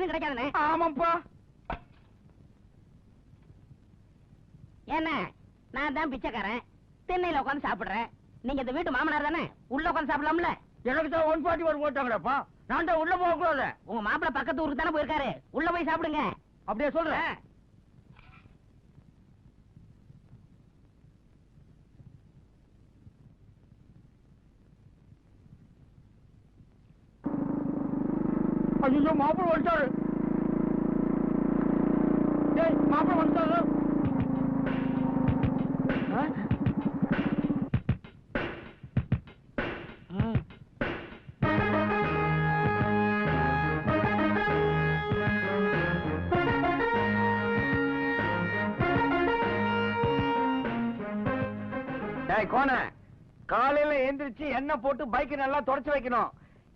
எதுவும் கிடைக்காதுண்ணே. ஆமாப்பா. என்ன நான் தான் பிச்சைக்காரன், திண்ணையில உட்காந்து சாப்பிடுறேன். நீங்க இந்த வீட்டு மாமனார் தானே, உள்ள உட்காந்து சாப்பிடலாம்ல? எனக்கு தான் 141 போட்டாங்கடாப்பா. நான் தான் உள்ள போக கூடாது. உங்க மாப்பிள்ள பக்கத்து ஊருக்கு தானே போயிருக்காரு, உள்ள போய் சாப்பிடுங்க. அப்படியே சொல்றேன். ஐயோ மாப்பிள்ள வந்துட்டாரு. மாப்பிள்ள வந்துட்டாரு. கோன காலையில எந்திரிச்சு எண்ணெய் போட்டு பைக் நல்லா தொடச்சு வைக்கணும்,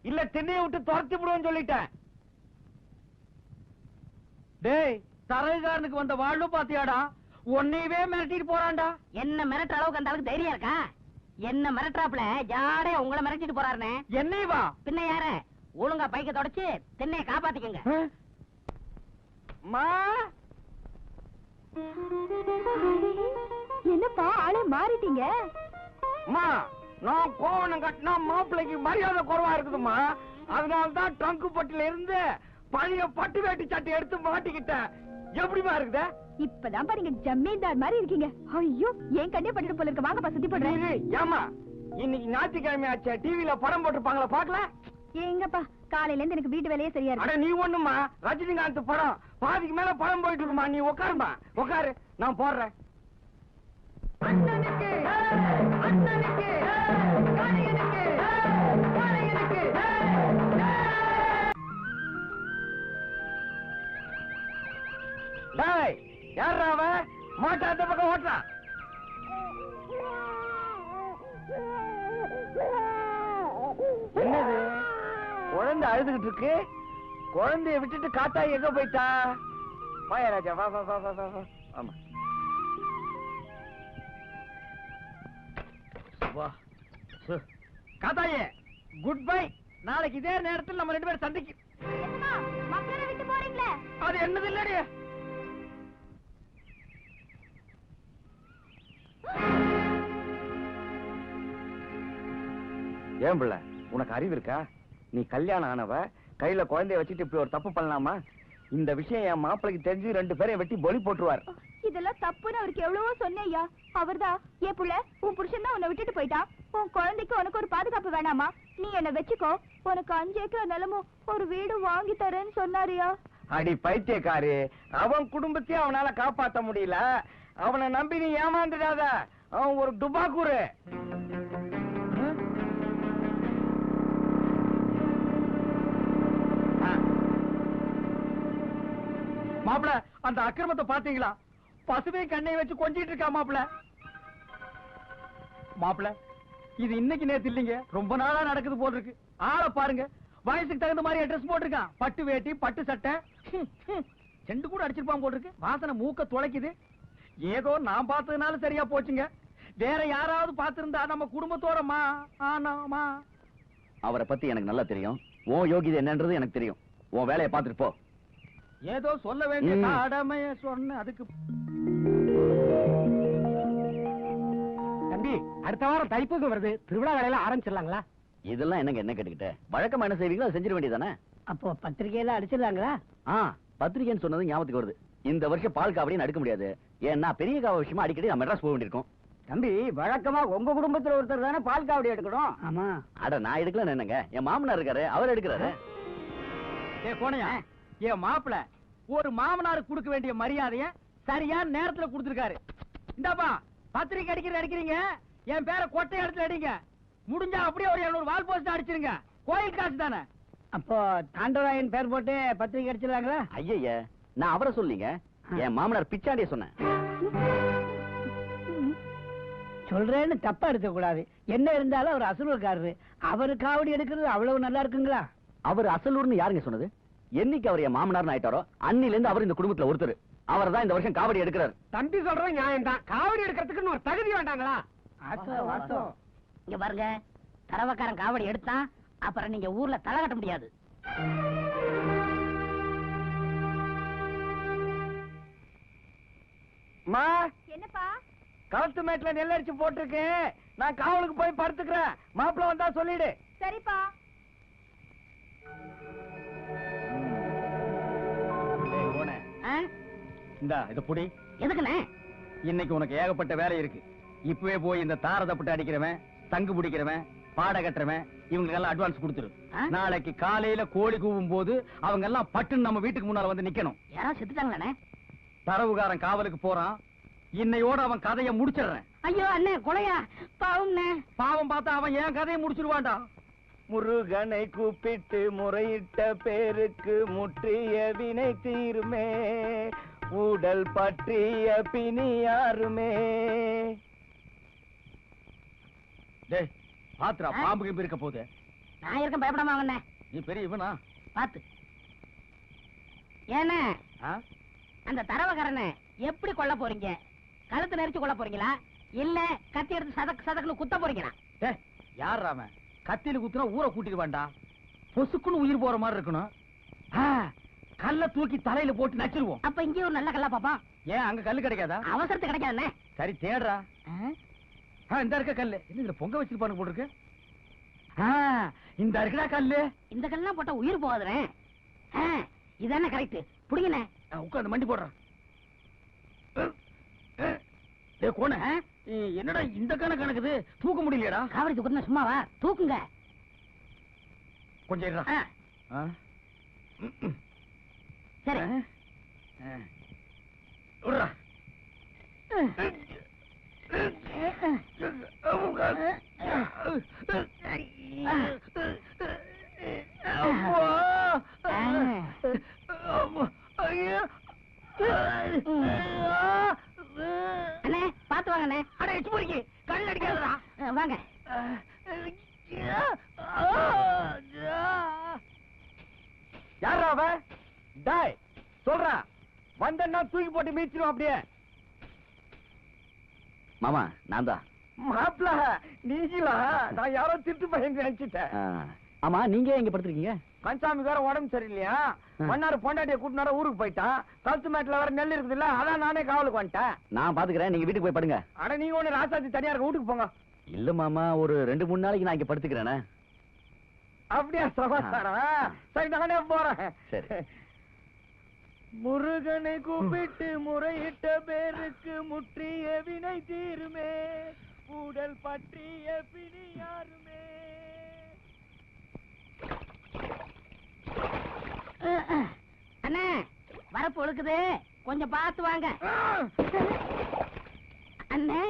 இல்ல திண்ணையை விட்டு துரத்தி விடுவோம் சொல்லிட்டேன். டேய் தரகாரனுக்கு வந்த வாழ்வு பாத்தியாடா, உன்னையவே மிரட்டிட்டு போறான்டா. என்ன மிரட்டுற அளவுக்கு அந்த அளவுக்கு தைரியம் இருக்கா? என்ன மிரட்டுறாப்ல யாரே உங்களை மிரட்டிட்டு போறாருன்னு. என்னைவா? பின்ன யார? ஒழுங்கா பைக்க தொடச்சு திண்ணையை காப்பாத்திக்கங்க. என்னப்பா ஆளே மாறிட்டீங்க? நான் கோவணம் கட்டினா மாப்பிள்ளைக்கு மரியாதை குறைவா இருக்குதுமா, அதனாலதான் ட்ரங்கு பட்டில இருந்து பழைய பட்டு வேட்டி சட்டை எடுத்து மாட்டிக்கிட்டேன். எப்படிமா இருக்குத? இப்பதான் பாருங்க ஜமீன்தார் மாதிரி இருக்கீங்க. ஐயோ ஏன் கண்ணே பண்ணிட்டு போல இருக்க. வாங்கப்பா சுத்தி போடுறேன். ஏமா இன்னைக்கு ஞாயிற்றுக்கிழமை ஆச்சு, டிவில படம் போட்டுருப்பாங்களா பாக்கல? எங்கப்பா காலையில இருந்து எனக்கு வீட்டு வேலையே சரியா இருக்கு. நீ ஒண்ணுமா ரஜினிகாந்த் படம் பாதிக்கு மேல படம் போயிட்டு இருக்குமா. நீ உட்காருமா, உட்காரு, நான் போடுறேன். யார் அவ மாட்டா அந்த பக்கம் ஓட்டுறான்? என்னது குழந்தை அழுதுகிட்டு இருக்கு? குழந்தைய விட்டுட்டு காத்தா எங்க போயிட்டா? வாயா ராஜா, வா வா வா வா வா. ஆமா காத்தாயே குட் பை. நாளைக்கு இதே நேரத்தில் நம்ம 2 பேரும் சந்திக்கு. மக்களை விட்டு போறீங்களே அது என்னது இல்லடி? ஏன் பிள்ளை உனக்கு அறிவு இருக்கா? நீ கல்யாணம் ஆனவ கையில குழந்தைய வச்சுட்டு இப்படி ஒரு தப்பு பண்ணலாமா? இந்த விஷயம் என் மாப்பிளைக்கு தெரிஞ்சு 2 பேரையும் வெட்டி பொலி போட்டுருவார். இதெல்லாம் தப்புன்னு அவருக்கு எவ்வளவோ சொன்னேயா. அவர்தான் ஏன் புள்ள உன் புருஷன் தான் உன்னை விட்டுட்டு போயிட்டான், உன் குழந்தைக்கு உனக்கு ஒரு பாதுகாப்பு வேணாமா, நீ என்ன வச்சுக்கோ, உனக்கு 5 ஏக்கர் நிலமும் ஒரு வீடு வாங்கி தரேன்னு சொன்னாரியா. அடி பைத்தியக்காரி, அவன் குடும்பத்தையும் அவனால காப்பாத்த முடியல. அவனை நம்பி நீ ஏமாந்துடாத, அவன் ஒரு டுபாக்கூரு. மாப்பிள அந்த அக்கிரமத்தை பாத்தீங்களா? பசுவை கண்ணை வச்சு கொஞ்சிட்டு இருக்கா மாப்பிள. மாப்பிள இது இன்னைக்கு நேத்து இல்லைங்க, ரொம்ப நாளா நடக்குது போல் இருக்கு. ஆளை பாருங்க, வயசுக்கு தகுந்த மாதிரி ட்ரெஸ் போட்டிருக்கான், பட்டு வேட்டி பட்டு சட்டை, செண்டு கூட அடிச்சிருப்பான் போல் இருக்கு. வாசனை மூக்க துளைக்குது. ஏதோ நான் பார்த்ததுனால சரியா போச்சுங்க, வேற யாராவது பார்த்திருந்தா நம்ம குடும்பத்தோட அவரை பத்தி எனக்கு நல்லா தெரியும். உன் யோகிதை என்னன்றது எனக்கு தெரியும். உன் வேலையை பார்த்துட்டு போ. ஏதோ சொல்ல வேண்டிய கடமைய சொன்ன அதுக்கு. தம்பி அடுத்த வாரம் தைப்பூசம் வருது, திருவிழா வேலையில ஆரம்பிச்சிடலாங்களா? இதெல்லாம் என்னங்க என்ன கேட்டுக்கிட்ட? வழக்கமா என்ன செய்வீங்களோ அதை செஞ்சிட வேண்டியதானே. அப்போ பத்திரிகையில அடிச்சிடலாங்களா? பத்திரிகைன்னு சொன்னது ஞாபகத்துக்கு வருது. இந்த வருஷம் பால் காவடின்னு அடுக்க முடியாது, ஏன்னா பெரிய காவ விஷயமா அடிக்கடி நான் மெட்ராஸ் போக வேண்டியிருக்கோம். தம்பி வழக்கமா உங்க குடும்பத்துல ஒருத்தர் தானே பால் காவடி எடுக்கணும். ஆமா. அட நான் எடுக்கல என்னங்க, என் மாமனார் இருக்காரு, அவர் எடுக்கிறாரு. போனையா என் மாப்பிள ஒரு மாமனாருக்கு கொடுக்க வேண்டிய மரியாதைய சரியான நேரத்துல கொடுத்திருக்காரு. இந்தாப்பா பத்திரிக்கை அடிக்கிறீங்க, என் பேரை கொட்டை இடத்துல அடிங்க. முடிஞ்சா அப்படியே ஒரு 700 வால் போஸ்ட் அடிச்சிருங்க, கோயில் காசு தானே. அப்போ தாண்டவராயன் பேர் போட்டு பத்திரிக்கை அடிச்சிடலாங்களா? ஐயா நான் அவரை சொல்லிங்க, என் மாமனார் பிச்சாண்டிய சொன்னேன். சொல்றேன்னு தப்பா எடுக்க கூடாது. என்ன இருந்தாலும் அவர் அசலூர்காரரு, அவரு காவடி எடுக்கிறது அவ்வளவு நல்லா இருக்குங்களா? அவர் அசலூர்னு யாருங்க சொன்னது? என்னைக்கு அவர் என் மாமனார் ஆயிட்டாரோ அன்னில இருந்து அவர் இந்த குடும்பத்துல ஒருத்தர். அவர் தான் இந்த வருஷம் காவடி எடுக்கிறார். தம்பி சொல்ற நியாயம் தான், காவடி எடுக்கிறதுக்கு ஒரு தகுதி வேண்டாங்களா? இங்க பாருங்க, தரவக்காரன் காவடி எடுத்தான் அப்புறம் நீங்க ஊர்ல தலை கட்ட முடியாது. மா என்னப்பா? களத்து மேட்ல நெல்லரிச்சு போட்டிருக்கேன். நான் காவலுக்கு போய் படுத்துக்கிறேன். மாப்பிள்ள வந்தா சொல்லிடு. சரிப்பா. இந்தா இத புடி. எதுக்குண்ணே? இன்னைக்கு உனக்கு ஏகப்பட்ட வேலை இருக்கு. இப்பவே போய் இந்த தார தப்பிட்டு அடிக்கிறவன், தங்கு பிடிக்கிறவன், பாட கட்டுறவன் இவங்களுக்கு எல்லாம் அட்வான்ஸ் கொடுத்துரு. நாளைக்கு காலையில கோழி கூவும் போது அவங்க எல்லாம் பட்டுன்னு நம்ம வீட்டுக்கு முன்னால வந்து நிக்கணும். யாராவது செத்துட்டாங்களாண்ணே? தரவுகாரன் காவலுக்கு போறான். இன்னையோட அவன் கதையை முடிச்சிடுறேன். ஐயோ அண்ணே, கொலையா? பாவம்ண்ணே. பாவம் பார்த்தா அவன் என் கதையை முடிச்சிருவான்டா. முருகனை கூப்பிட்டு முறையிட்ட பேருக்கு முற்றிய வினை தீருமே, உடல் பற்றிய பிணி யாருமே. டேய் பாத்ரா, பாம்பு கிம்பு இருக்க போகுது. நான் இருக்கேன், பயப்படாம வாங்கண்ணே. நீ பெரிய இவனா? பாத்து. ஏண்ணே, அந்த தரவக்காரனை எப்படி கொல்ல போறீங்க? கழுத்து நெரிச்சு கொல்ல போறீங்களா, இல்ல கத்தி எடுத்து சதக்கு சதக்குன்னு குத்த போறீங்களா? டேய் யார் அவன்? கத்தியில குத்துனா ஊரை கூட்டிட்டு வேண்டா, பொசுக்குன்னு உயிர் போற மாதிரி இருக்கணும். கல்ல தூக்கி தலையில போட்டு நச்சிருவோம். அப்ப இங்கே ஒரு நல்ல கல்லா பாப்பா. ஏன் அங்க கல்லு கிடைக்காதா? அவசரத்து கிடைக்காதுண்ணே. சரி தேடுறா. இந்த இருக்க கல்லு என்ன இதுல பொங்க வச்சிருப்பானு போட்டுருக்கு. இந்த இருக்குடா கல்லு. இந்த கல்லாம் போட்டா உயிர் போகாதுண்ணே. இதானே கரெக்ட். புடிங்கண்ணே. உட்காந்து மண்டி போடுறான். கோண என்னடா இந்த கணக்குது? தூக்க முடியலையடா. காவடி தூக்குனா சும்மாவா? தூக்குங்க கொஞ்சம் இருடா. சரி விடுறா. அண்ணே பாத்து வாங்கண்ணே. அட எச்சு போறீங்க, கல் அடிக்காதடா. வாங்க. யாரா அவ? டாய் சொல்றா, வந்தன்னா தூக்கி போட்டு மீச்சிரும் அப்படியே. மாமா நான் தான். மாப்பிள நீங்களா? நான் யாரோ திட்டு பையன் நினைச்சிட்டேன். ஆமா நீங்க எங்க படுத்துருக்கீங்க? கன்சாமி வேற உடம்பு சரியில்லையா, மன்னாரு பொண்டாட்டிய கூட்டினார ஊருக்கு போயிட்டான். கழுத்து மேட்ல வேற நெல் இருக்குது இல்ல, அதான் நானே காவலுக்கு வந்துட்டேன். நான் பாத்துக்கிறேன், நீங்க வீட்டுக்கு போய் படுங்க. அட நீங்க ஒண்ணு ராசாத்தி தனியா இருக்க, வீட்டுக்கு போங்க. இல்ல மாமா, ஒரு 2-3 நாளைக்கு நான் இங்க படுத்துக்கிறேனே. அப்படியா சமாச்சாரம்? சரி நானே போறேன். சரி. முருகனை கூப்பிட்டு முறையிட்ட பேருக்கு முற்றிய வினை தீருமே, உடல் பற்றிய பிணி யாருமே. அண்ணே வரப்பு ஒழுக்குது, கொஞ்சம் பார்த்து வாங்க. அண்ணே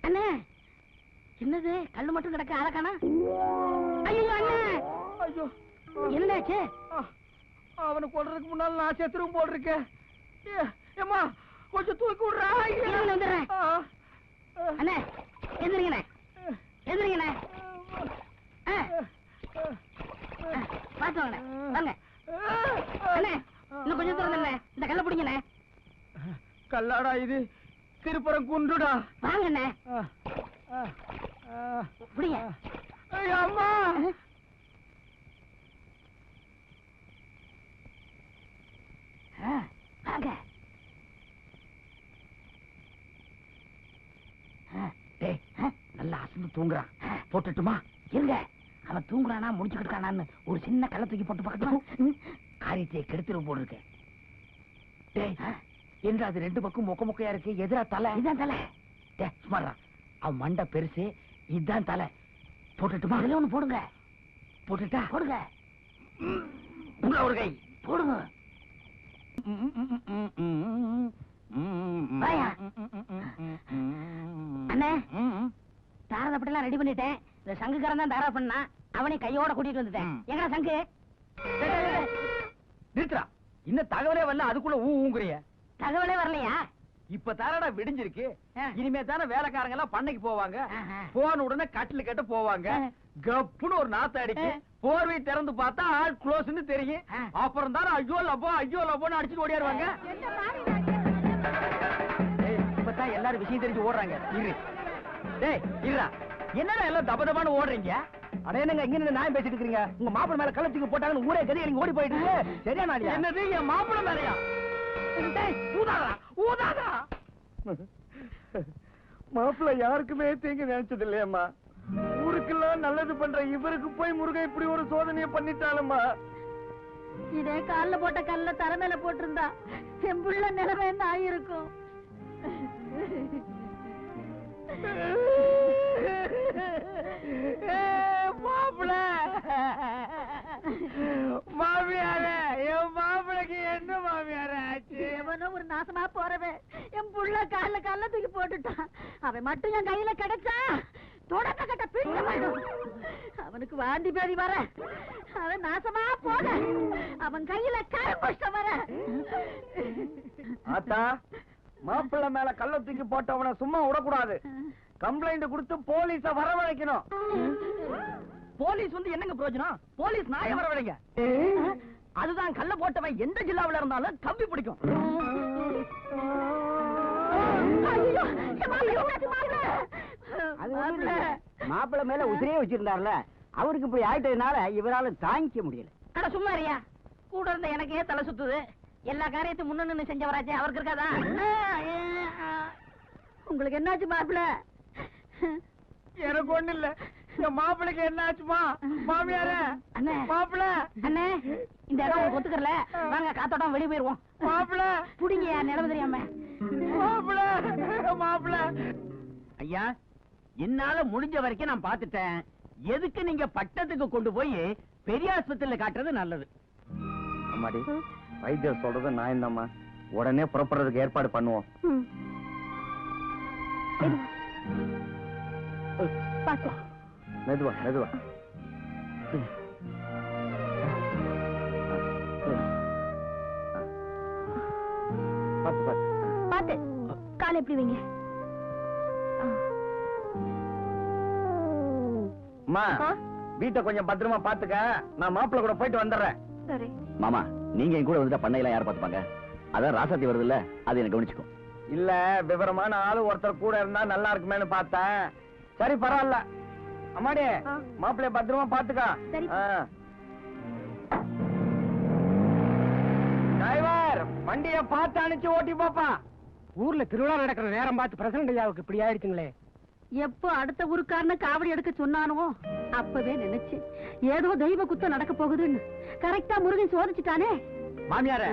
அண்ணே, என்னது கல்லு மட்டும் கிடக்கு, ஆளக்கானா? ஐயோ அண்ணே, ஐயோ என்னாச்சு? அவனை கொல்றதுக்கு முன்னால நான் செத்துரும் போட்டிருக்கேன். ஏம்மா கொஞ்சம் தூக்கி விடுறா. வந்துடுறேன். அண்ணே எந்திரிங்கண்ணே, எந்திரிங்கண்ணே. பார்த்து வாங்கண்ணே, வாங்க. அண்ணே இன்னும் கொஞ்சம் தூரம் தானே, இந்த கல்ல பிடிங்கண்ணே. கல்லாடா இது, திருப்புறம் குண்டுடா. வாங்கண்ணே பிடிங்க. அம்மா வாங்க. நல்லா அசந்து தூங்குறான், போட்டுட்டுமா? இருங்க, அவன் தூங்குறானா முடிச்சுக்கிட்டு இருக்கானான்னு ஒரு சின்ன கல்ல தூக்கி போட்டு பார்க்கட்டுமா? காரியத்தை கெடுத்துரு போடு இருக்கு. என்று அது 2 பக்கம் மொக்க மொக்கையா இருக்கு, எதிரா தலை. இதான் தலை. சுமாரா, அவன் மண்டை பெருசு, இதுதான் தலை. போட்டுட்டுமா? அதுல ஒண்ணு போடுங்க. போட்டுட்டா? போடுங்க. உள்ள ஒரு கை போடுங்க. அண்ணே தாரதப்பட்டெல்லாம் ரெடி பண்ணிட்டேன். இந்த சங்குக்காரன் தான் தாரா பண்ணா, அவனை கையோட கூட்டிட்டு வந்துட்டேன். எங்கடா சங்கு? நிறுத்துறா, இன்னும் தகவலே வரல, அதுக்குள்ள ஊங்குறிய. தகவலே வரலையா? இப்ப தானடா விடிஞ்சிருக்கு. இனிமே தானே வேலைக்காரங்க எல்லாம் பண்ணைக்கு போவாங்க. போன உடனே கட்டில் கட்ட போவாங்க. கப்புன்னு ஒரு நாத்த அடிக்கு, போர்வை திறந்து பார்த்தா ஆள் க்ளோஸ்னு தெரியும். அப்புறம் தானே ஐயோ லப்போன்னு அடிச்சுட்டு ஓடியாருவாங்க. இப்பதான் எல்லாரும் விஷயம் தெரிஞ்சு ஓடுறாங்க. இரு டேய் இருடா, என்னடா எல்லாம் தபதபான்னு ஓடுறீங்க? அட என்னங்க இங்க நின்னு நியாயம் பேசிட்டு இருக்கீங்க? உங்க மாப்பிள்ளை மேல கள்ளத்துக்கு போட்டாங்கன்னு ஊரே கறி நீங்க ஓடி போயிட்டு சரியா? நான் என்னது என் மாப்பிள்ளை மேலையா? ஊதாதா. மாப்பிள்ள யாருக்குமே தீங்கு நினைச்சது இல்லையம்மா. ஊருக்கெல்லாம் நல்லது பண்ற இவருக்கு போய் முருகன் இப்படி ஒரு சோதனையை பண்ணிட்டாலம்மா. இதே கால்ல போட்ட கல்ல தர மேல போட்டிருந்தா என் புள்ள நிலைமை என்ன ஆயிருக்கும்? மாப்பிள்ள மாமியாரே, என் மாப்பிளைக்கு என்ன மாமியார ஆச்சு? எவனோ ஒரு நாசமா போறவன் என் புள்ள கால்ல கல்ல தூக்கி போட்டுட்டான். அவன் மட்டும் என் கையில கிடைச்சா தொடக்க கட்ட பிடிக்க மாட்டோம். அவனுக்கு வாந்தி பேதி வர, அவன் நாசமா போன, அவன் கையில கரும்புஷ்டம் வர. ஆத்தா, மாப்பிள்ள மேல கல்ல தூக்கி போட்டவன சும்மா விடக்கூடாது. கம்ப்ளைண்ட் கொடுத்து போலீஸ வரவழைக்கணும். போலீஸ் வந்து என்னங்க பிரயோஜனம்? போலீஸ் நாய வரவழைங்க. அதுதான் கல்ல போட்டவன் எந்த ஜில்லாவில இருந்தாலும் கம்பி பிடிக்கும். மாப்பிள்ள மேல உசிரியே வச்சிருந்தாருல, அவருக்கு இப்படி ஆயிட்டதுனால இவரால தாங்கிக்க முடியல. அட சும்மா இருயா, கூட இருந்த எனக்கே தலை சுத்துது. எல்லா காரியத்தையும் முன்னு செஞ்சவராச்சே அவருக்கு இருக்காதா? உங்களுக்கு என்னாச்சு மாப்பிள்ள? எனக்கு ஒண்ணு இல்ல. என் மாப்பிளைக்கு என்ன ஆச்சுமா? மாமியார, அண்ணே, மாப்பிள்ள, அண்ணே, இந்த இடம் உங்களுக்கு ஒத்துக்கறல. வாங்க காத்தோட்டம் வெளியே போயிருவோம். மாப்பிள்ள, புடிங்க நிலவு தெரியாம. மாப்பிள்ள, மாப்பிள்ள. ஐயா, என்னால முடிஞ்ச வரைக்கும் நான் பாத்துட்டேன். எதுக்கு நீங்க பட்டத்துக்கு கொண்டு போய் பெரிய ஆஸ்பத்திரியில காட்டுறது நல்லது. அம்மாடி, வைத்தியர் சொல்றது நான் என்னம்மா, உடனே புறப்படுறதுக்கு ஏற்பாடு பண்ணுவோம். பாத்து மெதுவா மெதுவா. பாத்து பாத்து பாத்து காலை எப்படி வைங்க. அம்மா, வீட்டை கொஞ்சம் பத்திரமா பாத்துக்க. நான் மாப்பிள்ள கூட போயிட்டு வந்துடுறேன். சரி. மாமா, நீங்க என் கூட வந்துட்டா பண்ணையெல்லாம் யார் பாத்துப்பாங்க? அதான் ராசாத்தி வருது இல்ல, அது எனக்கு கவனிச்சுக்கும். இல்ல, விவரமான ஆளு ஒருத்தர் கூட இருந்தா நல்லா இருக்குமேனு பார்த்தேன். சரி, பரவாயில்ல. அம்மாடி, மாப்பிள்ளைய பத்திரமா பாத்துக்க. சரி. டிரைவர், வண்டிய பார்த்து அனுப்பிச்சு ஓட்டி பாப்பா. ஊர்ல திருவிழா நடக்கிற நேரம் பார்த்து பிரசிடண்ட் ஐயாவுக்கு இப்படி ஆயிடுச்சுங்களே. எப்போ அடுத்த ஊருக்காரன காவடி எடுக்க சொன்னானோ அப்பவே நினைச்சு ஏதோ தெய்வ குத்தம் நடக்க போகுதுன்னு. கரெக்டா முருகன் சோதிச்சுட்டானே. மாமியார,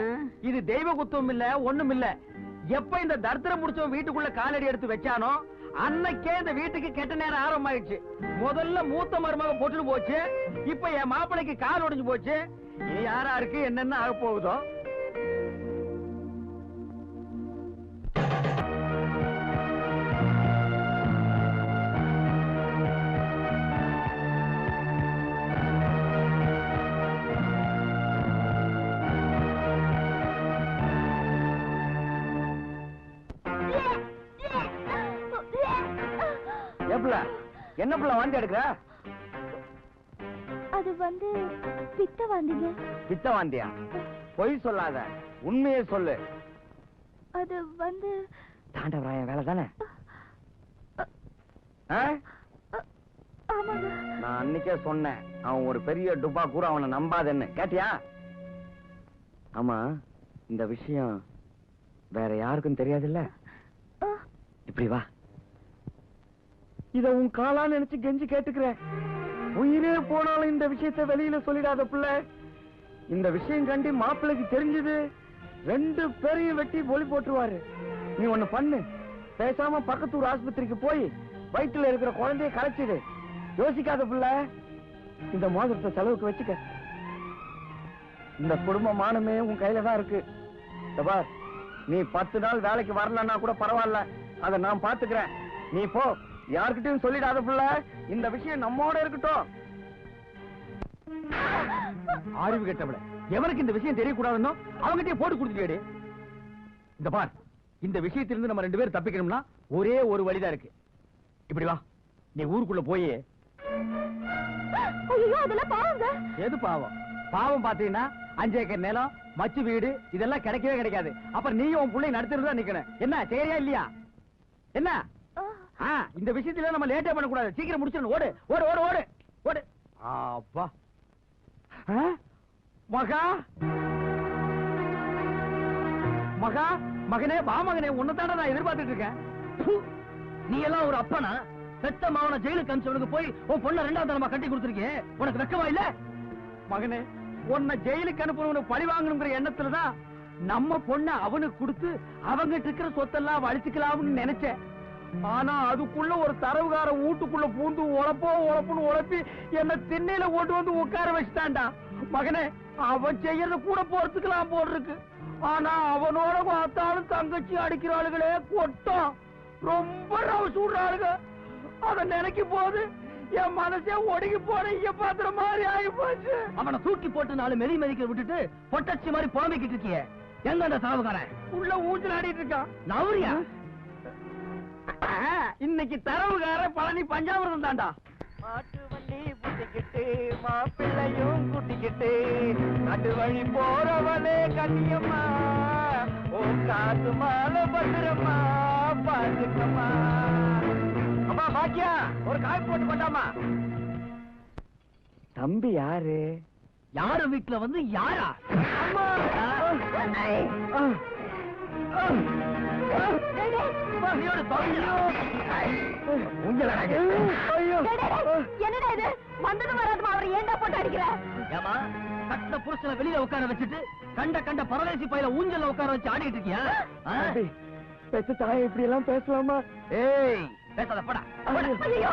இது தெய்வ குத்தம் இல்ல, ஒண்ணும் இல்ல. எப்ப இந்த தர்த்தரம் முடிச்சவன் வீட்டுக்குள்ள காலடி எடுத்து வச்சானோ அன்னைக்கே இந்த வீட்டுக்கு கெட்ட நேரம் ஆரம்பமாயிடுச்சு. முதல்ல மூத்த மருமக போட்டுட்டு போச்சு, இப்ப என் மாப்பிளைக்கு கால் உடைஞ்சு போச்சு. இனி யாராருக்கு என்னென்ன ஆக போகுதோ. என்ன பிள்ளை வாந்தி எடுக்கிற? அது வந்து பித்த வாந்திங்க. பித்த வாந்தியா? பொய் சொல்லாத, உண்மையே சொல்லு. அது வந்து தாண்டவராயன் வேலை தானே? ஆமாங்க. நான் அன்னைக்கே சொன்னேன், அவன் ஒரு பெரிய டுபா கூட அவனை நம்பாதன்னு. கேட்டியா? ஆமா, இந்த விஷயம் வேற யாருக்கும் தெரியாதுல்ல? இப்படி வா. இத உன் காலா நினைச்சு கெஞ்சி கேட்டுக்கிறேன். உயிரே போனாலும் இந்த விஷயத்தை வெளியில சொல்லிடாத பிள்ளை. இந்த விஷயம் கண்டி மாப்பிள்ளைக்கு தெரிஞ்சது 2 பேரையும் வெட்டி ஒளி போட்டுருவாரு. நீ ஒண்ணு பண்ணு, பேசாம பக்கத்தூர் ஆஸ்பத்திரிக்கு போய் வயிற்றுல இருக்கிற குழந்தைய கலைச்சிடு. யோசிக்காத பிள்ளை, இந்த மோதிரத்தை செலவுக்கு வச்சுக்க. இந்த குடும்ப மானமே உன் கையில தான் இருக்கு. பார், நீ 10 நாள் வேலைக்கு வரலன்னா கூட பரவாயில்ல, அதை நான் பாத்துக்கிறேன். நீ போ, யார்கிட்டயும் சொல்லிடாத புள்ள. இந்த விஷயம் நம்மோட இருக்கட்டும். அறிவு கெட்டவள, எவனுக்கு இந்த விஷயம் தெரியக்கூடாதுன்னு அவங்கிட்டே போட்டு கொடுத்துட்டே. இந்த பார், இந்த விஷயத்திலிருந்து நம்ம 2 பேரும் தப்பிக்கணும்னா ஒரே ஒரு வழிதான் இருக்கு. இப்படி வா, நீ ஊருக்குள்ள போய். ஐயோ, அதெல்லாம் பாவங்க. எது பாவம்? பாவம் பாத்தீங்கன்னா 5 ஏக்கர் நிலம், மச்சு வீடு, இதெல்லாம் கிடைக்கவே கிடைக்காது. அப்புறம் நீயும் உன் பிள்ளை நடத்துறதா நிக்கணும். என்ன சரியா இல்லையா? என்ன? இந்த விஷயத்துல நம்ம லேட்டே பண்ணக்கூடாது, சீக்கிரம் முடிச்சிடணும். ஓடு ஓடு ஓடு ஓடு ஓடு. அப்பா, மகா மகா மகனே வா மகனே, உன்னதான நான் எதிர்பார்த்துட்டு இருக்கேன். நீ எல்லாம் ஒரு அப்பனா? பெத்த மாவன ஜெயிலுக்கு அனுப்பிச்சவனுக்கு போய் உன் பொண்ண 2வது தரமா கட்டி கொடுத்துருக்கே, உனக்கு வெக்கமா இல்ல? மகனே, உன்னை ஜெயிலுக்கு அனுப்புறவனுக்கு பழி வாங்கணுங்கிற எண்ணத்துலதான் நம்ம பொண்ண அவனுக்கு கொடுத்து அவங்கிட்ட இருக்கிற சொத்தெல்லாம் வலிச்சுக்கலாம்னு நினைச்சேன். ஆனா அதுக்குள்ள ஒரு தரவுகார வீட்டுக்குள்ள பூந்து உழப்புன்னு உழப்பி என்ன திண்ணையில ஓட்டு வந்து உட்கார வச்சுட்டான்டா. மகனே, அவன் செய்யறது கூட போறதுக்கலாம் போல் இருக்கு. ஆனா அவனோட பார்த்தாலும் தங்கச்சி அடிக்கிறாளுகளே கொட்டம், ரொம்ப ரவசு விடுறாளுங்க. அத நினைக்கும் போது என் மனசே ஒடுங்கி போன இங்க பாத்திர மாதிரி ஆகி போச்சு. அவனை தூக்கி போட்டு 4 மெதி மெதிக்க விட்டுட்டு பொட்டச்சி மாதிரி புலம்பிக்கிட்டு இருக்கிய, எங்க அந்த தரவுகாரன்? உள்ள ஊஞ்சல் ஆடிட்டு இருக்கான். நவரியா? இன்னைக்கு தரவுகார பழனி பஞ்சாமிரதம் தாண்டா. மாட்டு வண்டி புட்டிக்கிட்டு மாப்பிள்ளையும் குட்டிக்கிட்டு நடு வழி போறவளே கண்ணியம்மா, ஓ காத்து மாலை பத்திரமா பாத்துக்கம்மா. அம்மா பாக்கியா, ஒரு காய் போட்டு பண்ணாமா? தம்பி யாரு? யாரு வீட்டுல வந்து யாரா? என்னடா இது? வந்தது வராதுமா அவர் ஏண்டா போட்டு அடிக்கிற? ஏமா கட்ட புருஷனை வெளியில உட்கார வச்சுட்டு கண்ட பரதேசி பையில ஊஞ்சல்ல உட்கார வச்சு ஆடிட்டு இருக்கியா? பெத்த தாய் இப்படி எல்லாம் பேசலாமா? ஏய், பேசாத போடா. ஐயோ,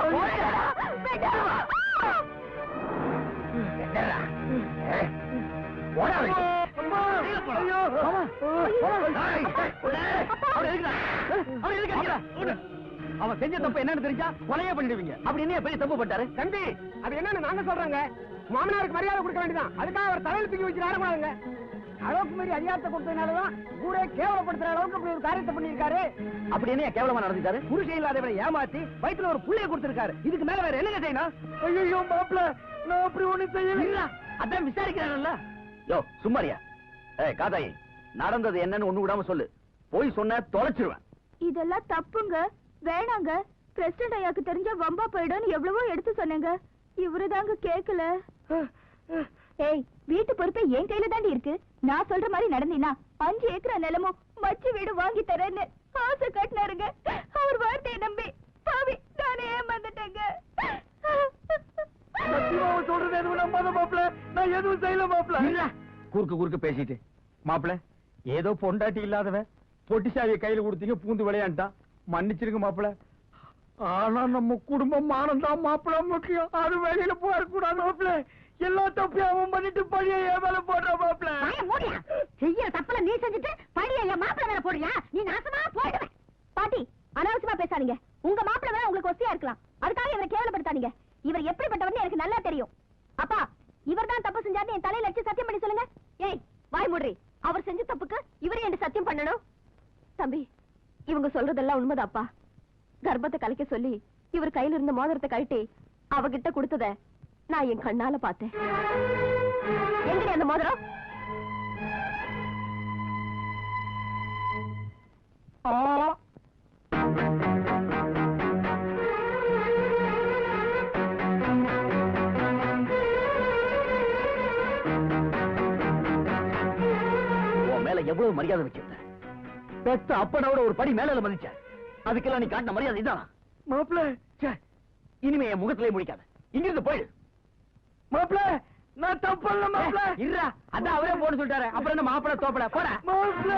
வேண்டாம். அவன் செஞ்ச தப்பு என்னன்னு தெரிஞ்சா கொலையே பண்ணிடுவீங்க. அப்படி என்ன பெரிய தப்பு பட்டாரு? தம்பி, அது என்னன்னு நாங்க சொல்றோங்க. மாமனாருக்கு மரியாதை கொடுக்க வேண்டியதான், அதுக்காக அவர் தலையில தூக்கி வச்சு ஆடக்கூடாதுங்க. அளவுக்கு மீறி அதிகாரத்தை கொடுத்ததுனாலதான் ஊரே கேவலப்படுத்துற அளவுக்கு அப்படி ஒரு காரியத்தை பண்ணிருக்காரு. அப்படி என்ன கேவலமா நடந்துட்டாரு? புருஷன் இல்லாதவரை ஏமாத்தி வயிற்றுல ஒரு புள்ளைய கொடுத்திருக்காரு. இதுக்கு மேல வேற என்ன செய்யணும்? ஐயோ மாப்பிள்ள, நான் அப்படி ஒண்ணு செய்யல. அதான் விசாரிக்கிறாங்கல்ல. யோ சும்மாரியா? ஏய் காதாயி, நடந்தது என்னன்னு ஒண்ணு விடாம சொல்லு. போய் சொன்ன தொலைச்சிருவேன். இதெல்லாம் தப்புங்க, வேணாங்க. பிரசிடண்ட் ஐயாக்கு தெரிஞ்ச வம்பா போயிடும்னு எவ்வளவோ எடுத்து சொன்னேங்க. இவருதாங்க கேக்கல. ஏய், வீட்டு பொறுப்பே என் கையில தாண்டி இருக்கு. நான் சொல்ற மாதிரி நடந்தீனா 5 ஏக்கர் நிலமும் மச்சு வீடு வாங்கி தரேன்னு ஆசை காட்டினாருங்க. அவர் வார்த்தையை நம்பி பாவி நானே ஏமாந்துட்டேங்க. சொல்றது எதுவும் நம்பாத மாப்பிள்ள, நான் எதுவும் செய்யல மாப்பிள்ள. குறுக்கு பேசிட்டு மாப்பிள்ள, ஏதோ பொண்டாட்டி இல்லாதவன் பொட்டிசாவியை கையில கொடுத்தீங்க, பூந்து விளையாண்டான். மன்னிச்சிருங்க மாப்பிள்ள. ஆனா நம்ம குடும்பம் மானம் தான் மாப்பிள்ள முக்கியம். அது வெளியில போகக்கூடாது மாப்பிள்ள. எல்லா தப்பையும் அவன் பண்ணிட்டு பழிய என் மேல போடுற மாப்பிள்ள. செய்யற தப்புல நீ செஞ்சுட்டு பழிய என் மாப்பிள்ள மேல போடுறியா? நீ நாசமா போயிடுவேன். பாட்டி, அனாவசியமா பேசாதீங்க. உங்க மாப்பிள்ளை வேணா உங்களுக்கு ஒசியா இருக்கலாம், அதுக்காக இவரை கேவலப்படுத்தாதீங்க. இவர் எப்படிப்பட்டவர்னு எனக்கு நல்லா தெரியும். அப்பா, இவர் தான் தப்பு செஞ்சாருன்னு என் தலையில வச்சு சத்தியம் பண்ணி சொல்லுங்க. ஏய், வாய் மூடுறி. அவர் செஞ்ச தப்புக்கு இவரே என்ன சத்தியம் பண்ணணும்? தம்பி, இவங்க சொல்றதெல்லாம் உண்மைதாப்பா. கர்ப்பத்தை கலைக்க சொல்லி இவர் கையில இருந்த மோதிரத்தை கழட்டி அவகிட்ட கொடுத்தத நான் என் கண்ணால பார்த்தேன். எங்கடி அந்த மோதிரம்? உன் மேல எவ்வளவு மரியாதை வச்சிருந்த. பெத்த அப்பனோட ஒரு படி மேல மதிச்ச. அதுக்கெல்லாம் நீ காட்டின மரியாதை இதான் மாப்பிள்ள. இனிமே என் முகத்திலே முடிக்காத. இங்கிருந்து போயிடு. மாப்பிள்ள, நான் தப்பல்ல மாப்பிள்ள. இருடா, அதான் அவரே போன்னு சொல்லிட்டாரு. அப்புறம் என்ன மாப்பிள்ள தோப்பட போடா. மாப்பிள்ள,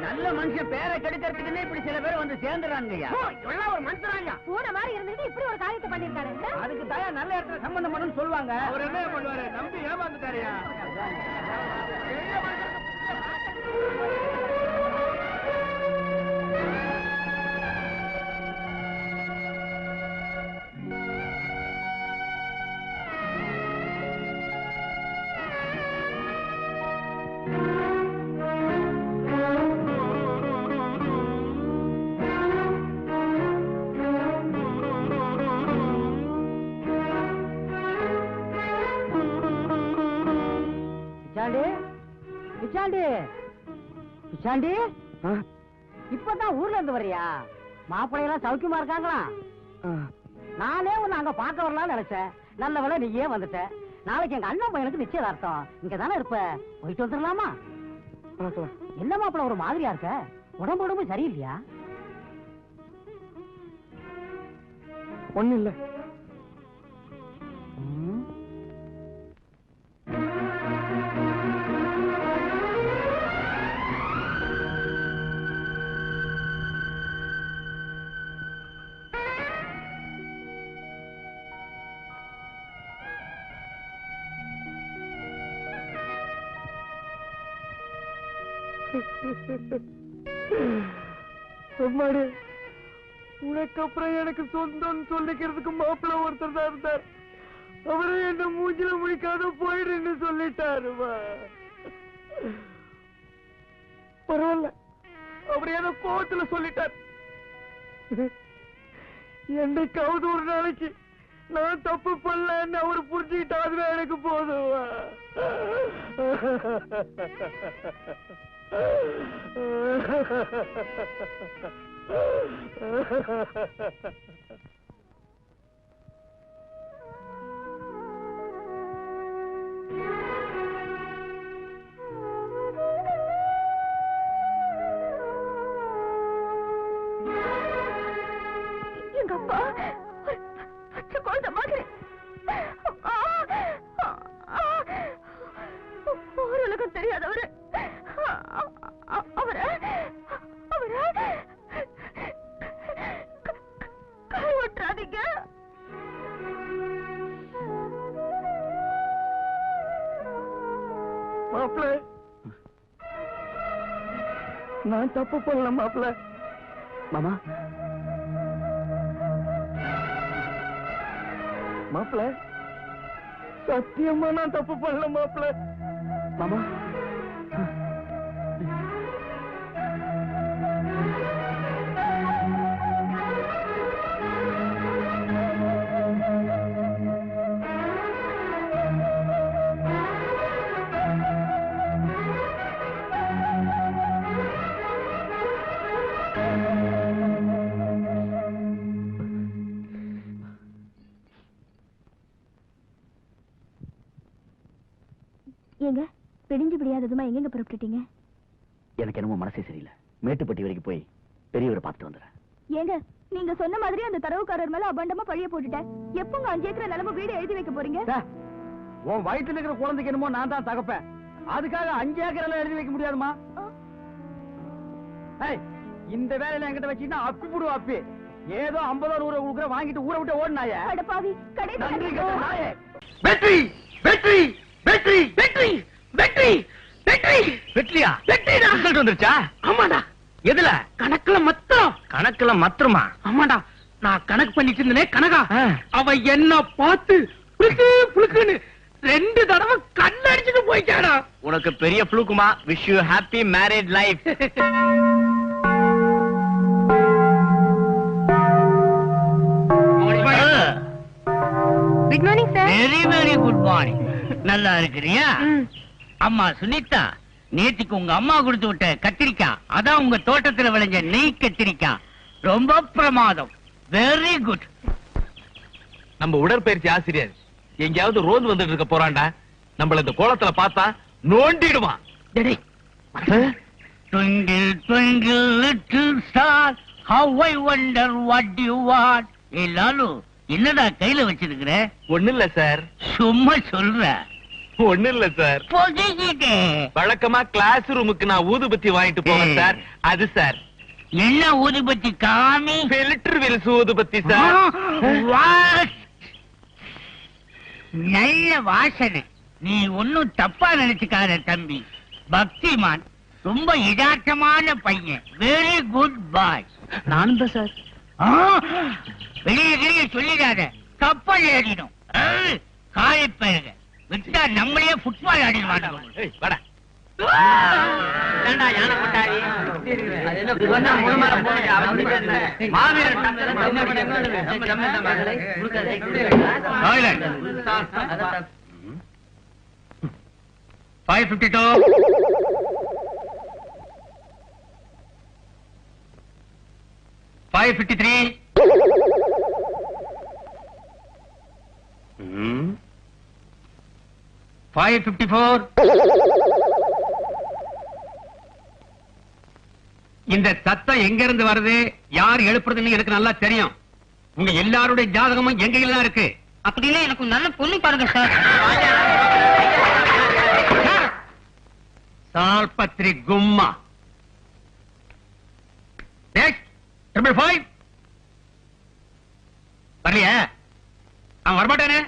நல்ல மனுஷன் பேரை கெடுக்கிறதுக்குன்னே இப்படி சில பேர் வந்து சேர்ந்துறாங்கய்யா. எல்லாம் ஒரு மனுஷனாங்க. பூனை மாதிரி இருந்துட்டு இப்படி ஒரு காரியத்தை பண்ணிருக்காரு. அதுக்கு தாயா நல்ல இடத்துல சம்பந்தம் பண்ணு சொல்லுவாங்க. அவர் என்ன பண்ணுவாரு? நம்பி ஏமாந்துட்டாரியா? பிச்சாண்டி, இப்பதான் ஊர்ல இருந்து வர்றியா? மாப்பிள்ளையெல்லாம் சௌக்கியமா இருக்காங்களா? நானே உன்னை அங்க பார்க்க வரலாம்னு நினைச்சேன். நல்ல வேளை நீயே வந்துட்ட. நாளைக்கு எங்க அண்ணன் பையனுக்கு நிச்சயதார்த்தம். இங்க தானே இருப்ப, போயிட்டு வந்துடலாமா? என்ன மாப்பிள்ள ஒரு மாதிரியா இருக்க? உடம்பு சரியில்லையா? ஒண்ணு இல்ல. அம்மாடி, உனக்கு அப்புறம் எனக்கு சொந்தம் சொல்லிக்கிறதுக்கு மாப்பிள்ள ஒருத்தர் தான் இருந்தார். அவரை என்ன மூஞ்சில முடிக்காத போயிடுன்னு சொல்லிட்டாருமா. பரவாயில்ல, அவர் ஏதோ கோவத்துல சொல்லிட்டார். என்னைக்காவது ஒரு நாளைக்கு நான் தப்பு பண்ணலன்னு அவர் புரிஞ்சுக்கிட்டா அதுவே எனக்கு போதுமா. எங்க அப்பா பச்சை குழந்தை மாதிரி ஓரளவுக்கு தெரியாதவரு. அவரை கைவிட்டாதீங்க. மாப்பிள்ள, நான் தப்பு பண்ணல மாப்பிள்ள. மாமா மாப்பிள்ள, சத்தியமா நான் தப்பு பண்ணல மாப்பிள்ள. மாமா ஏங்க பிடிஞ்சு பிடியாததுமா எங்க புறப்பட்டுட்டீங்க? எனக்கு என்னமோ மனசே சரியில்லை. மேட்டுப்பட்டி வரைக்கும் போய் பெரியவரை பார்த்துட்டு வந்துடுறேன். ஏங்க நீங்க சொன்ன மாதிரி அந்த தரவுக்காரர் மேல அபண்டமா பழிய போட்டுட்டேன். எப்பங்க 5 ஏக்கர் நிலம வீடு எழுதி வைக்க போறீங்க? உன் வயிற்றுல இருக்கிற குழந்தைக்கு என்னமோ நான் தான் தகப்பேன். அதுக்காக 5 ஏக்கர் எல்லாம் எழுதி வைக்க முடியாதுமா. இந்த வேலையில என்கிட்ட வச்சீங்கன்னா அப்பி போடுவா அப்பி. ஏதோ 50 100 கொடுக்குற வாங்கிட்டு ஊரை விட்டு ஓடினாயே. அடப்பாவி, நன்றி கெட்ட நாயே. வெற்றி வெற்றி வெற்றி வெற்றி வெற்றி வெற்றி வெற்றியா? வெற்றி ரிசல்ட் வந்துருச்சா? ஆமாடா. எதுல? கணக்குல மத்திரம். கணக்குல மத்திரமா? ஆமாடா. நான் கணக்கு பண்ணிட்டு இருந்தேனே கனகா, அவ என்ன பார்த்து புளுக்கு புளுக்குன்னு 2 தடவை கண்ணடிச்சுட்டு போயிட்டாடா. உனக்கு பெரிய புளுக்குமா? Wish you happy married life. Good morning sir. Very very good morning. நல்லா இருக்கிறியா? அம்மா சுனிதா, நேத்துக்கு உங்க அம்மா கொடுத்து விட்ட கத்திரிக்காய், அதான் உங்க தோட்டத்துல விளைஞ்ச நெய் கத்திரிக்காய். ரொம்ப பிரமாதம். Very good. நம்ம உடற்பயிற்சி ஆசிரியர் எங்கேயாவது ரோந்து வந்துட்டு இருக்க போறான்டா. நம்மள இந்த கோலத்துல பார்த்தா நோண்டிடுவான். Twinkle twinkle little star, how I wonder what you want. ஏ லாலு, என்னடா கையில வச்சிருக்கிற? ஒண்ணு இல்ல சார். சும்மா சொல்ற. ஒண்ணு இல்ல சார். பொதிக்கிட்டே. வழக்கமா கிளாஸ் ரூமுக்கு நான் ஊதுபத்தி வாங்கிட்டு போவேன் சார். அது சார். என்ன ஊதுபத்தி காமி? ஃபில்டர் வில்ஸ் ஊதுபத்தி சார். நல்ல வாசனை. நீ ஒன்னும் தப்பா நினைச்சுக்காத தம்பி. பக்திமான், ரொம்ப யதார்த்தமான பையன். வெரி குட் பாய். நானும் தான் சார். வெளியே சொல்லிடாத, கப்பல் ஏறிடும். காயப்பருக விட்டா நம்மளே ஃபுட்பால் ஆடிடுவாங்க. வாடா. யானை கொட்டாரி இந்த சத்தம் எங்க இருந்து வருது, யார் எழுப்புறதுன்னு எனக்கு நல்லா தெரியும். உங்க எல்லாருடைய ஜாதகமும் எங்க கையில தான் இருக்கு. அப்படின்னா எனக்கு நல்ல பொண்ணு பாருங்க சார். சால்பத்ரி கும்மா. நெக்ஸ்ட் 555. வரலையா? அவன் வரமாட்டானே.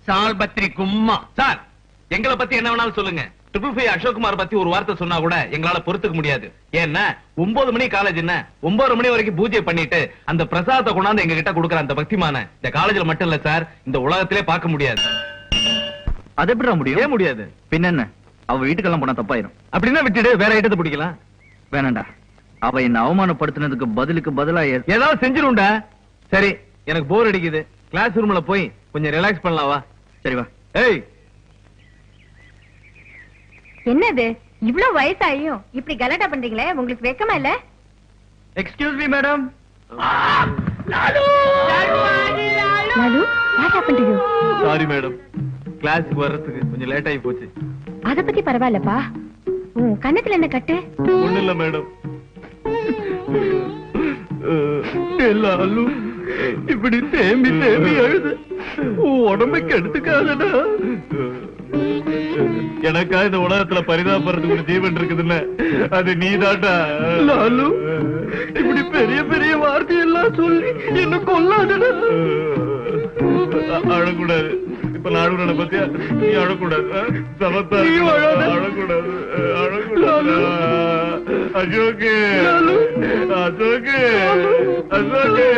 சால்பத்ரி கும்மா. சார், எங்களை பத்தி என்ன வேணாலும் சொல்லுங்க. 555 அசோக்குமார் பத்தி ஒரு வார்த்தை சொன்னா கூட எங்களால பொறுத்துக்க முடியாது. ஏன்னா 9 மணி காலேஜ் என்ன 9 மணி வரைக்கும் பூஜை பண்ணிட்டு அந்த பிரசாதத்தை கொண்டாந்து எங்க கிட்ட கொடுக்குற அந்த பக்திமான இந்த காலேஜ்ல மட்டும் இல்ல சார், இந்த உலகத்திலே பார்க்க முடியாது. அது எப்படி முடியும்? ஏன் முடியாது? பின்ன என்ன, அவ வீட்டுக்கெல்லாம் போனா தப்பாயிரும். அப்படின்னா விட்டுடு, வேற ஐட்டத்தை பிடிக்கலாம். வேணாண்டா, அவ என்ன அவமானப்படுத்தினதுக்கு பதிலா ஏதாவது செஞ்சிருண்டா. சரி, எனக்கு போர் அடிக்குது. கிளாஸ் ரூம்ல போய் கொஞ்சம் ரிலாக்ஸ் பண்ணலாம் வா. சரி வா. ஏய், என்னது இவ்ளோ வயசாயும் இப்படி கலாட்டா பண்றீங்களே, உங்களுக்கு வெக்கமா இல்ல? Excuse me madam. Lalu, what happened to you? Sorry madam, கிளாஸ்க்கு வர்றதுக்கு கொஞ்சம் லேட் ஆகி போச்சு. அத பத்தி பரவாயில்லப்பா. உன் கண்ணத்துல என்ன கட்டு? ஒண்ணு இல்ல மேடம். எல்லாரும் இப்படி தேம்பி அழுது உடம்புக்கு எடுத்துக்காதடா. எனக்கா இந்த உலகத்துல பரிதாபப்படுறதுக்கு ஒரு ஜீவன் இருக்குதுல்ல, அது நீதாட்டா. லாலு, இப்படி பெரிய பெரிய வார்த்தையெல்லாம் சொல்லி என்ன கொல்லாதடா. அழக்கூடாது. இப்ப நான் அழுகுறத பத்தியா? நீ அழக்கூடாது. சமத்தா அழக்கூடாது. அழக்கூடாது. அசோக்கு, அசோக்கு, அசோக்கு.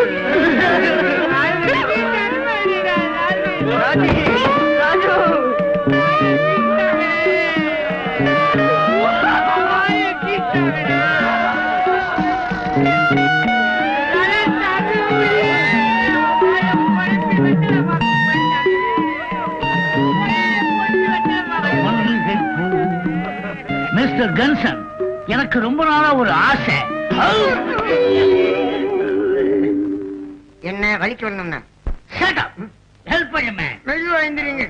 மிஸ்டர் கன்சன், எனக்கு ரொம்ப நாளா ஒரு ஆசை. என்ன வலிக்கு வரணும்னா ஹெல்ப் பண்ணுமே. மெதுவா எழுந்திரீங்க.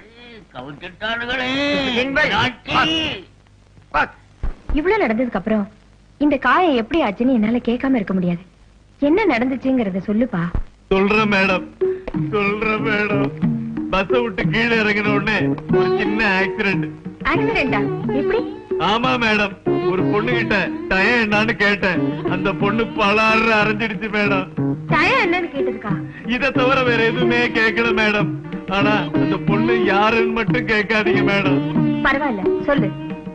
கவுட்டானுகளே. இவ்வளவு நடந்ததுக்கு அப்புறம் இந்த காயம் எப்படி ஆச்சுன்னு என்னால கேட்காம இருக்க முடியாது. என்ன நடந்துச்சுங்கறத சொல்லுப்பா. சொல்றேன் மேடம், சொல்றேன் மேடம். பஸ் விட்டு கீழே இறங்கின உடனே ஒரு சின்ன ஆக்சிடென்ட். ஆக்சிடென்டா? எப்படி? ஆமா மேடம், ஒரு பொண்ணு கிட்ட டயம் என்னன்னு கேட்டேன். அந்த பொண்ணு பலாறு அரைஞ்சிடுச்சு மேடம். டயம் என்னன்னு கேட்டதுக்கா? இத தவிர வேற எதுவுமே கேட்கல மேடம். ஆனா அந்த பொண்ணு யாருன்னு மட்டும் கேட்காதீங்க மேடம். பரவாயில்ல, சொல்லு.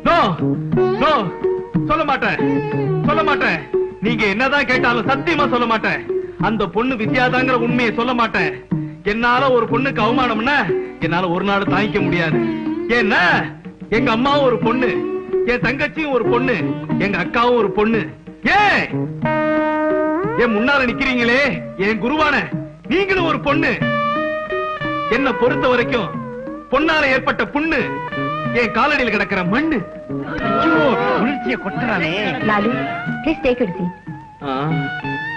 நோ நோ, சொல்ல மாட்டேன், சொல்ல மாட்டேன். நீங்க என்னதான் கேட்டாலும் சத்தியமா சொல்ல மாட்டேன். அந்த பொண்ணு வித்யாதாங்கிற உண்மையை சொல்ல மாட்டேன். என்னால ஒரு பொண்ணுக்கு அவமானம்னா என்னால ஒரு நாள் தாங்கிக்க முடியாது. ஏன்னா எங்க அம்மாவும் ஒரு பொண்ணு, என் தங்கச்சியும் ஒரு பொண்ணு, எங்க அக்காவும் ஒரு பொண்ணு. என் முன்னால நிக்கிறீங்களே என் குருவான நீங்களும் ஒரு பொண்ணு. என்ன பொறுத்த வரைக்கும் பொண்ணால ஏற்பட்ட புண்ணு என் காலடியில் கிடக்கிற மண்ணு. உணர்ச்சியை கொட்டுறானே. Lalu, please take it seat.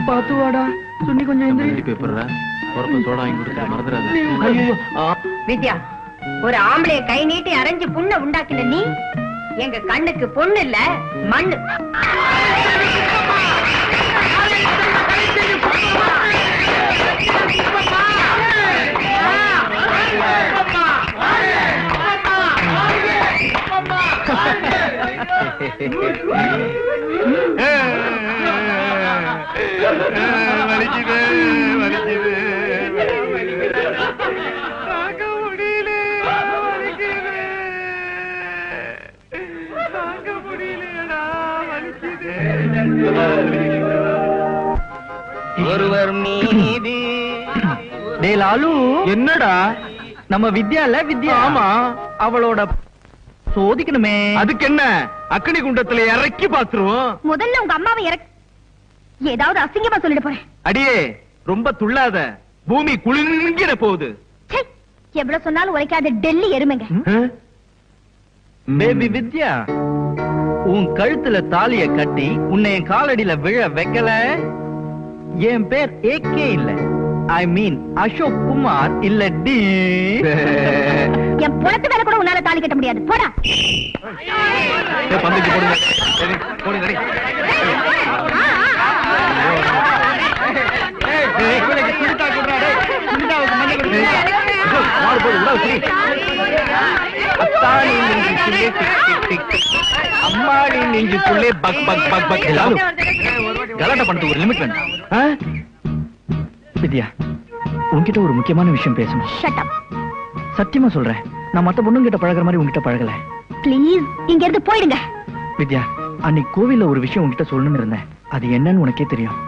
பாத்து வாடா, சுண்ணி கொஞ்சம் எந்திரி. பேப்பர்ற பொறுப்பு சோடா வாங்கி கொடுத்து மறந்துடாத. வித்யா, ஒரு ஆம்பளைய கை நீட்டி அரைஞ்சு புண்ணை உண்டாக்கின நீ எங்க கண்ணுக்கு பொண்ணு இல்ல மண்ணு. வலிக்குது, வலிக்குது. ஒருவர் மீது. டேய் லாலு, என்னடா நம்ம வித்யா இல்ல வித்யா? ஆமா, அவளோட சோதிக்கணுமே. அதுக்கு என்ன, அக்னி குண்டத்துல இறக்கி பாத்துருவோம். முதல்ல உங்க அம்மாவை ஏதாவது அசிங்கமா சொல்லிட்டு போறேன். அடியே ரொம்ப துள்ளாத, பூமி குளிர்கிற போகுது. எவ்வளவு சொன்னாலும் உரைக்காத டெல்லி எருமைங்க. பேபி வித்யா, உன் கழுத்துல தாலிய கட்டி உன்னை என் காலடியில விழ வைக்கல. என் பேர் ஏகே இல்ல, ஐ மீன் அசோக் குமார் இல்ல டி. என் புறத்து வேலை கூட உன்னால தாலி கட்ட முடியாது. போடா. பந்தக்கு போடுங்க. அம்மாடி நெஞ்சுக்குள்ளே பக் பக் பக் பக். கலாட்டா பண்ணது ஒரு லிமிட் வேண்டாம். வித்யா, உன்கிட்ட ஒரு முக்கியமான விஷயம் பேசணும். Shut up. சத்தியமா சொல்றேன், நான் மத்த பொண்ணுங்கிட்ட பழகுற மாதிரி உன்கிட்ட பழகல. ப்ளீஸ் இங்க இருந்து போயிடுங்க. வித்யா, அன்னைக்கு கோவில்ல ஒரு விஷயம் உன்கிட்ட சொல்லணும்னு இருந்தேன். அது என்னன்னு உனக்கே தெரியும்.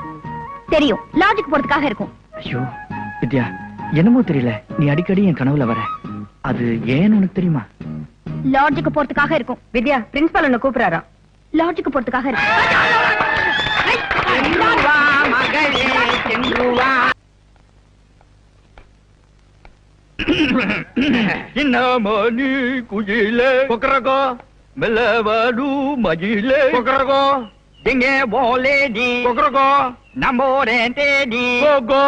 தெரியும், லாஜிக் போறதுக்காக இருக்கும். ஐயோ வித்யா, என்னமோ தெரியல, நீ அடிக்கடி என் கனவுல வர. அது ஏன்னு உனக்கு தெரியுமா? லாஜிக் போறதுக்காக இருக்கும். வித்யா, பிரின்சிபால் என்ன கூப்பிடுறாராம். லாஜிக் போறதுக்காக இருக்கும். இன்னமணி குயிலே கொக்கரக்கோ மெல்லவாடு மயிலே கொக்கரக்கோ எங்கே போலே நீ கொக்கரக்கோ நம்மோரே தேடி கோகோ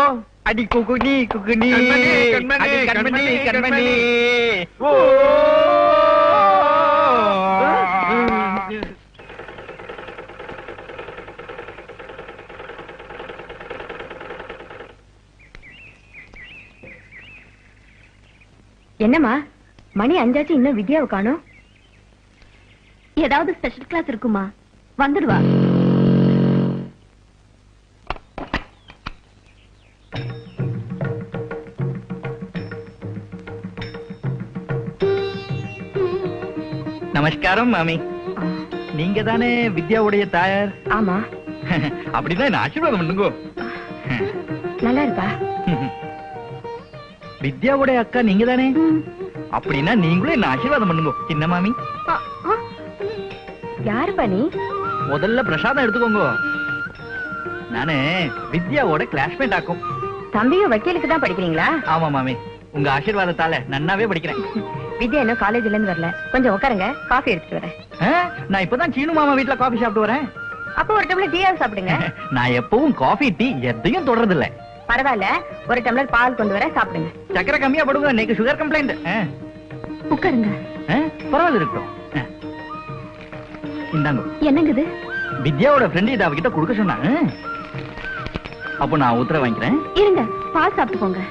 அடி குகுனி குகுனி கண்மணி, அடி கண்மணி கண்மணி ஓ. என்னம்மா மணி 5 ஆச்சு, இன்னும் வித்யாவை காணோம். ஏதாவது ஸ்பெஷல் கிளாஸ் இருக்குமா? வந்துடுவா. நமஸ்காரம் மாமி. நீங்க தானே வித்யாவுடைய தாயார்? ஆமா. அப்படிதான் என்ன ஆசீர்வாதம் பண்ணுங்க. நல்லா இருப்பா. வித்யாவுடைய அக்கா நீங்க தானே? அப்படின்னா நீங்களும் என்ன ஆசீர்வாதம் பண்ணுங்க சின்ன மாமி. யாருப்பா நீ? முதல்ல பிரசாதம் எடுத்துக்கோங்க. நானு வித்யாவோட கிளாஸ்மேட் ஆக்கும். தம்பியும் வக்கீலுக்கு தான் படிக்கிறீங்களா? ஆமா மாமி, உங்க ஆசீர்வாதத்தால நன்னாவே படிக்கிறேன். வித்யா என்ன காலேஜ்ல இருந்து வரல, கொஞ்சம் உட்காருங்க, காஃபி எடுத்துட்டு வரேன். நான் இப்பதான் சீனு மாமா வீட்டுல காபி சாப்பிட்டு வரேன். அப்போ ஒரு டம்ளர் டீயா சாப்பிடுங்க. நான் எப்பவும் காஃபி டீ எதையும் தொடர்றது இல்ல. பரவாயில்ல, ஒரு டம்ளர் பால் கொண்டு வர, சாப்பிடுங்க. சக்கரை கம்மியா போடுங்க, இன்னைக்கு சுகர் கம்ப்ளைண்ட். உட்காருங்க. பரவாயில்ல இருக்கட்டும். இந்தாங்க. என்னங்க இது? வித்யாவோட ஃப்ரெண்ட் இதை அவகிட்ட கொடுக்க சொன்னாங்க. அப்போ நான் உத்தரவு வாங்கிக்கிறேன். இருங்க, பால் சாப்பிட்டு போங்க.